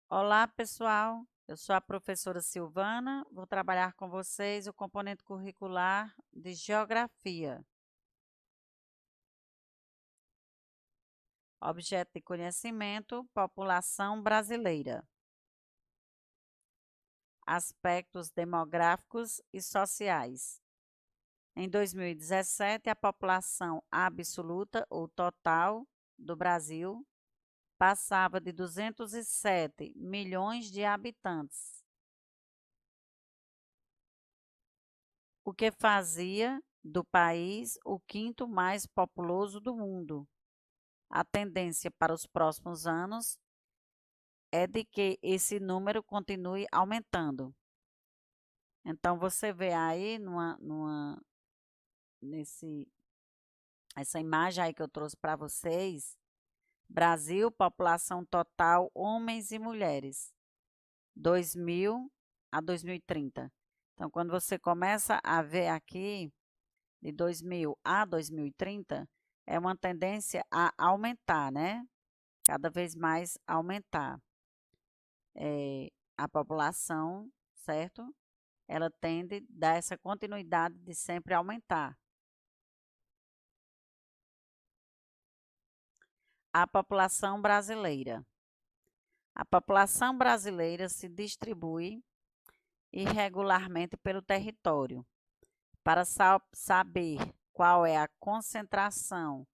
Olá, pessoal. Eu sou a professora Silvana. Vou trabalhar com vocês o componente curricular de Geografia. Objeto de conhecimento: população brasileira. Aspectos demográficos e sociais. Em 2017, a população absoluta ou total do Brasil passava de 207 milhões de habitantes, o que fazia do país o quinto mais populoso do mundo. A tendência para os próximos anos é de que esse número continue aumentando. Então, você vê aí nesse, essa imagem aí que eu trouxe para vocês, Brasil, população total, homens e mulheres, 2000 a 2030. Então, quando você começa a ver aqui, de 2000 a 2030, é uma tendência a aumentar, né? Cada vez mais aumentar. A população, certo? Ela tende a dar essa continuidade de sempre aumentar. A população brasileira. A população brasileira se distribui irregularmente pelo território. Para saber qual é a concentração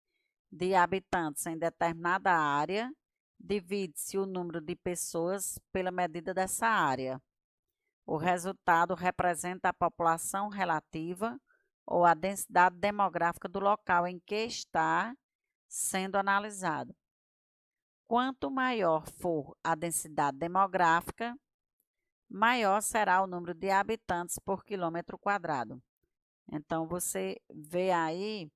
de habitantes em determinada área, divide-se o número de pessoas pela medida dessa área. O resultado representa a população relativa ou a densidade demográfica do local em que está sendo analisado. Quanto maior for a densidade demográfica, maior será o número de habitantes por quilômetro quadrado. Então, você vê aí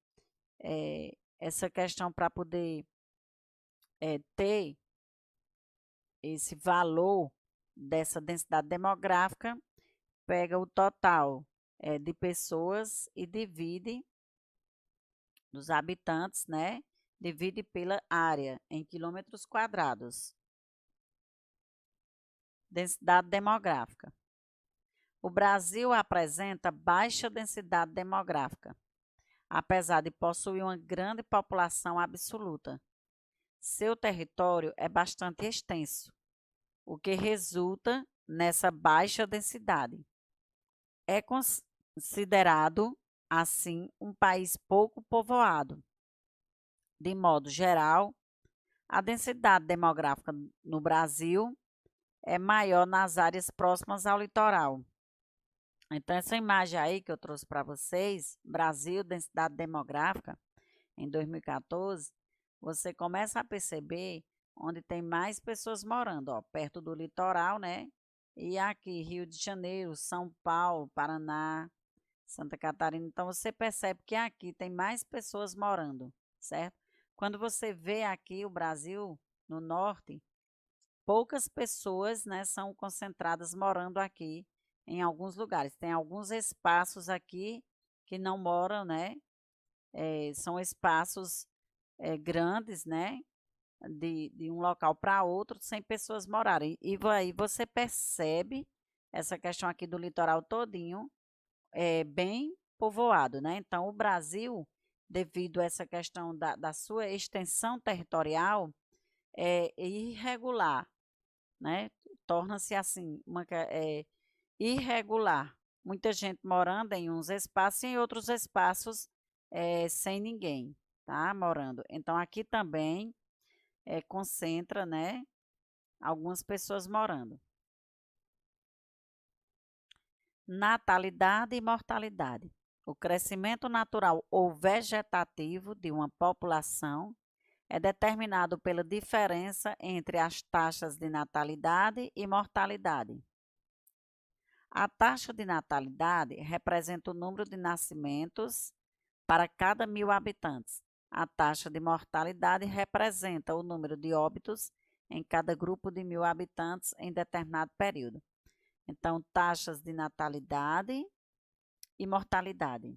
essa questão para poder ter esse valor dessa densidade demográfica, pega o total de pessoas e divide dos habitantes, né? Divide pela área em quilômetros quadrados. Densidade demográfica. O Brasil apresenta baixa densidade demográfica, apesar de possuir uma grande população absoluta. Seu território é bastante extenso, o que resulta nessa baixa densidade. É considerado, assim, um país pouco povoado. De modo geral, a densidade demográfica no Brasil é maior nas áreas próximas ao litoral. Então, essa imagem aí que eu trouxe para vocês, Brasil, densidade demográfica, em 2014, você começa a perceber onde tem mais pessoas morando, ó, perto do litoral, né? E aqui, Rio de Janeiro, São Paulo, Paraná, Santa Catarina. Então, você percebe que aqui tem mais pessoas morando, certo? Quando você vê aqui o Brasil, no norte, poucas pessoas, né, são concentradas morando aqui em alguns lugares. Tem alguns espaços aqui que não moram, né? São espaços grandes, né? De um local para outro sem pessoas morarem. E aí você percebe essa questão aqui do litoral todinho bem povoado, né? Então, o Brasil, devido a essa questão da sua extensão territorial, é irregular, né? Torna-se assim, irregular. Muita gente morando em uns espaços e em outros espaços sem ninguém, tá? Morando. Então, aqui também concentra, né? Algumas pessoas morando. Natalidade e mortalidade. O crescimento natural ou vegetativo de uma população é determinado pela diferença entre as taxas de natalidade e mortalidade. A taxa de natalidade representa o número de nascimentos para cada 1.000 habitantes. A taxa de mortalidade representa o número de óbitos em cada grupo de 1.000 habitantes em determinado período. Então, taxas de natalidade e mortalidade.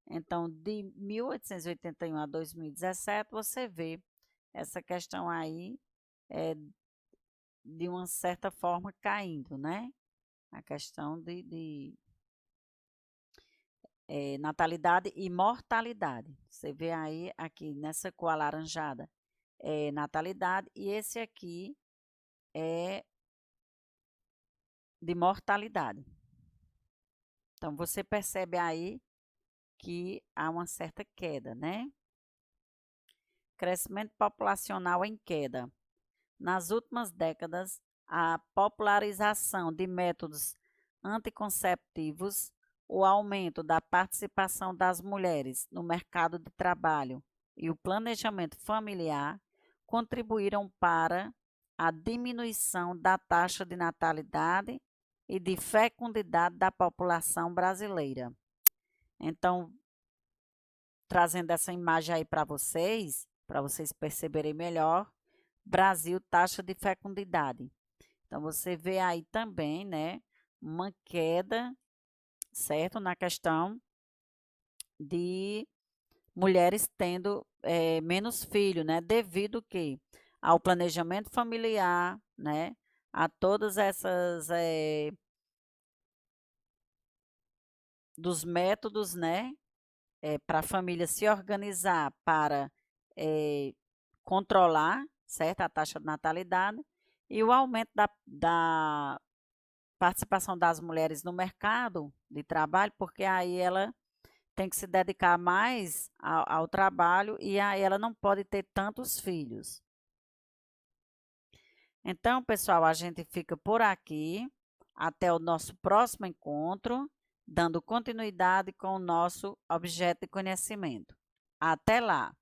Então, de 1881 a 2017, você vê essa questão aí de uma certa forma caindo, né? A questão de natalidade e mortalidade. Você vê aí, aqui nessa cor alaranjada, é natalidade, e esse aqui é de mortalidade. Então, você percebe aí que há uma certa queda, né? Crescimento populacional em queda. Nas últimas décadas, a popularização de métodos anticonceptivos, o aumento da participação das mulheres no mercado de trabalho e o planejamento familiar contribuíram para a diminuição da taxa de natalidade e de fecundidade da população brasileira. Então, trazendo essa imagem aí para vocês perceberem melhor, Brasil, taxa de fecundidade. Então, você vê aí também, né, uma queda, certo, na questão de mulheres tendo menos filhos, né, devido que ao planejamento familiar, né, a todas essas dos métodos, né, para a família se organizar para controlar, certo, a taxa de natalidade e o aumento da participação das mulheres no mercado de trabalho, porque aí ela tem que se dedicar mais ao trabalho e aí ela não pode ter tantos filhos. Então, pessoal, a gente fica por aqui. Até o nosso próximo encontro, dando continuidade com o nosso objeto de conhecimento. Até lá!